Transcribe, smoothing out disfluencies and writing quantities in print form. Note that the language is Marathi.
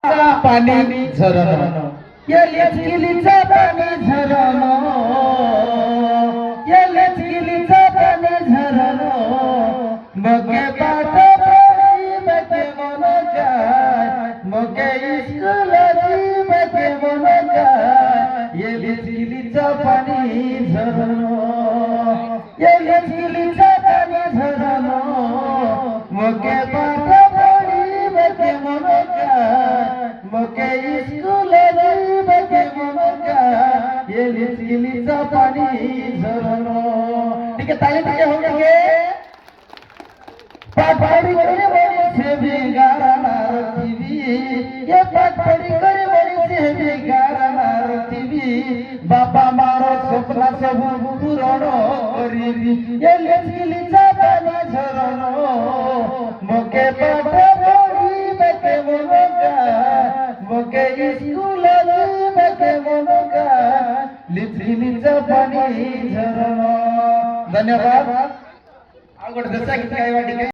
पाणी झरण या लेचकिलीचा पाणी झरण या लेचकिलीचा पाणी झरण मगे पाठ पडी मगे मन काय मगे इस्कुलाची मगे मन काय या लेचकिलीचा पाणी झरण या लेचकिलीचा पाणी झरण मगे पाठ पडी मगे मन काय मगे इस्कुलाची मगे मन काय या लेचकिलीचा पाणी झरण ठीक आहे ताली ताली हो गए पाटपड़ी करे बड़ी से बेगारा नारतीवी ये पाटपड़ी करे बड़ी से बेगारा नारतीवी बापा मारो स्वप्न सब पूरण करीबी ये लेचकिलीचा पाणी झरण मगे पाठ पड़ी मगे मन काय मगे इस्कुलाची मगे मन काय लेचकिलीचा पाणी झरण धन्यवाद अवघड जसा की काय वाटी